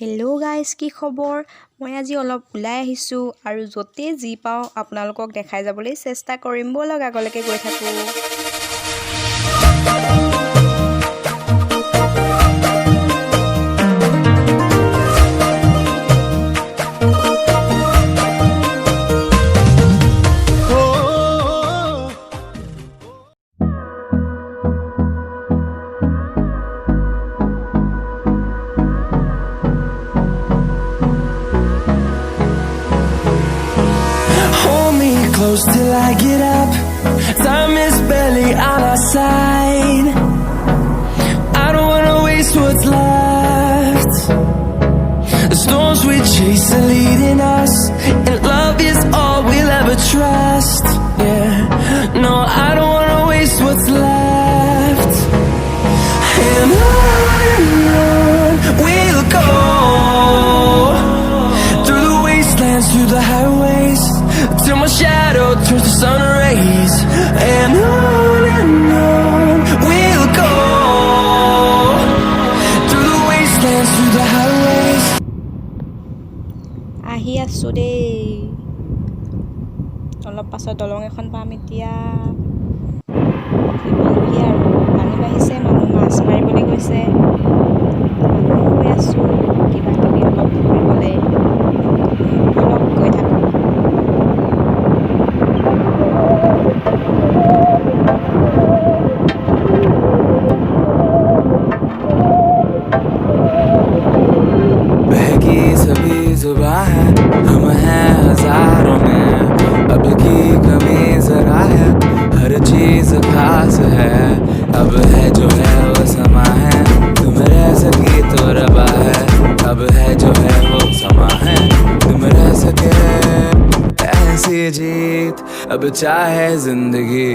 Hello' guys, কি খবৰ? মই আজি অলপ ওলাই আহিছোঁ আৰু য'তে যি পাওঁ আপোনালোকক দেখাই যাবলৈ চেষ্টা কৰিম। ব'লক আগলৈকে গৈ থাকোঁ। Close till I get up. Time is barely on our side. I don't wanna waste what's left. The storms we chase are leading us, and love is all we'll ever trust. Yeah, no, I don't wanna waste what's left. And on we'll go, through the wastelands, through the highways, till my shadow turns to sun rays. And on we'll go, through the wastelands, through the highways. আহি আছোঁ দেই। অলপ পাছত দলং এখন পাম এতিয়া। পালোহি আৰু পানী বাঢ়িছে, মানুহ মাছ মাৰিবলৈ গৈছে। মানুহ গৈ আছোঁ কিবা কিবি অলপ ফুৰিবলৈ। অলপ গৈ থাকোঁ। बहकी सभी जुबां है, हम हैं हजारों में, अब की कमी जरा है, हर चीज खास है, अब है जो है वो समा है, तुम रह सकी तो रबा है, अब है जो है वो समा है, तुम रह सके ऐसी जीत, अब चाहे जिंदगी,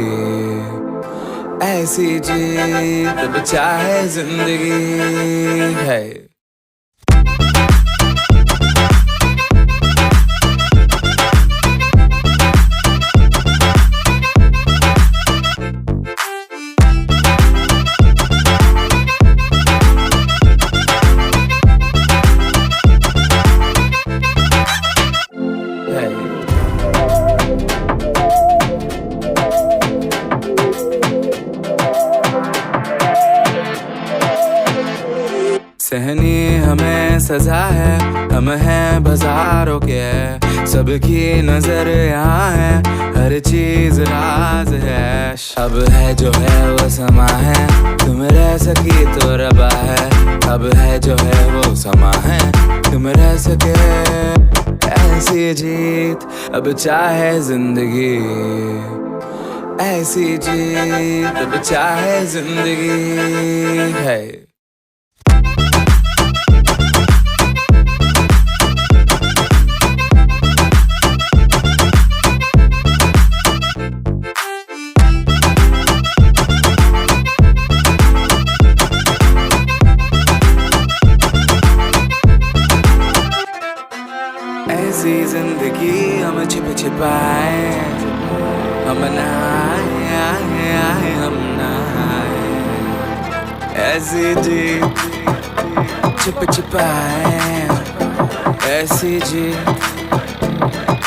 ऐसी जीत अब चाहे जिंदगी है। सहनी हमें सजा है, हम हैं बाजारों के, सबकी नजर यहाँ है, हर चीज राज है, अब है जो है वो समा है, तुम रह सकी तो रबा है, अब है जो है वो समा है, तुम रह सके ऐसी जीत, अब चाहे जिंदगी, ऐसी जीत अब चाहे जिंदगी है। ऐसी जिंदगी हम छिप छिपाए, हम नहाए हम नहाए, ऐसी जी छिप छिपाए, ऐसी जी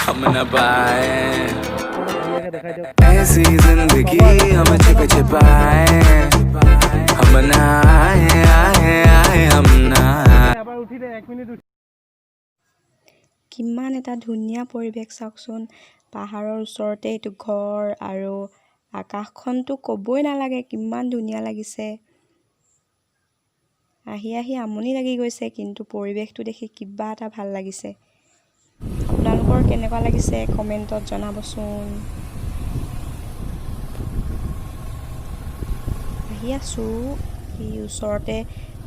हम न पाए, ऐसी जिंदगी हम छिप छिपाए, हम नहाए हम नहाए। কিমান এটা ধুনীয়া পৰিৱেশ চাওকচোন। পাহাৰৰ ওচৰতে এইটো ঘৰ আৰু আকাশখনতো ক'বই নালাগে কিমান ধুনীয়া লাগিছে। আহি আহি আমনি লাগি গৈছে, কিন্তু পৰিৱেশটো দেখি কিবা এটা ভাল লাগিছে। আপোনালোকৰ কেনেকুৱা লাগিছে কমেণ্টত জনাবচোন। আহি আছোঁ, এই ওচৰতে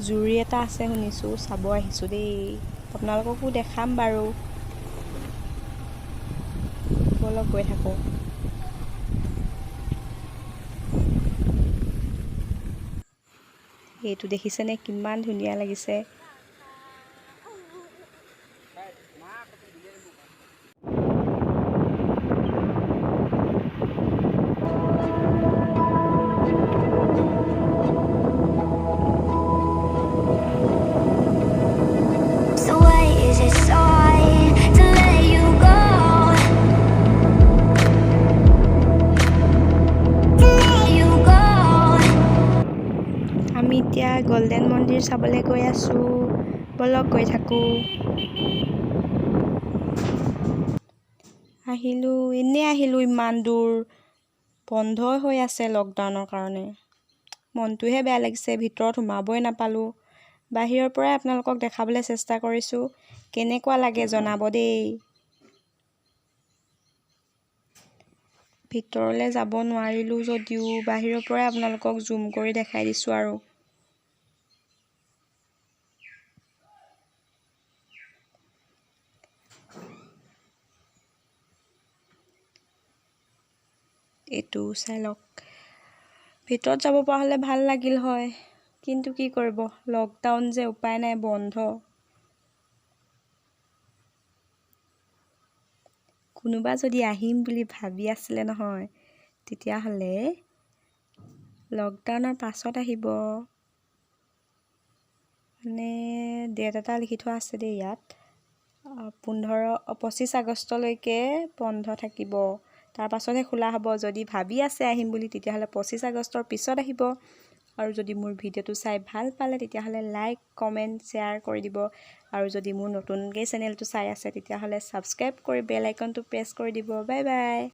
জুৰি এটা আছে শুনিছোঁ, চাব আহিছোঁ দেই। আপোনালোককো দেখাম বাৰু। অলপ গৈ থাকোঁ। এইটো দেখিছেনে কিমান ধুনীয়া লাগিছে। মন্দিৰ চাবলৈ গৈ আছোঁ বলক গৈ থাকোঁ এনেই আহিলোঁ ইমান দূৰ বন্ধ হৈ আছে লকডাউনৰ কাৰণে মনটোহে বেয়া লাগিছে ভিতৰত সোমাবই নাপালোঁ বাহিৰৰ পৰাই আপোনালোকক দেখাবলৈ চেষ্টা কৰিছোঁ কেনেকুৱা লাগে জনাব দেই ভিতৰলৈ যাব নোৱাৰিলোঁ যদিও বাহিৰৰ পৰাই আপোনালোকক জুম কৰি দেখাই দিছোঁ আৰু এইটো চাই লওক ভিতৰত যাব পৰা হ'লে ভাল লাগিল হয় কিন্তু কি কৰিব লকডাউন যে উপায় নাই বন্ধ কোনোবা যদি আহিম বুলি ভাবি আছিলে নহয় তেতিয়াহ'লে লকডাউনৰ পাছত আহিব মানে ডেট এটা লিখি থোৱা আছে দেই ইয়াত 25 আগষ্টলৈকে বন্ধ থাকিব তাৰ পাছতহে খোলা হ'ব যদি ভাবি আছে আহিম বুলি তেতিয়াহ'লে 25 আগষ্টৰ পিছত আহিব আৰু যদি মোৰ ভিডিঅ'টো চাই ভাল পালে তেতিয়াহ'লে লাইক কমেণ্ট শ্বেয়াৰ কৰি দিব আৰু যদি মোৰ নতুনকৈ চেনেলটো চাই আছে তেতিয়াহ'লে ছাবস্ক্ৰাইব কৰি বেল আইকনটো প্ৰেছ কৰি দিব বাই বাই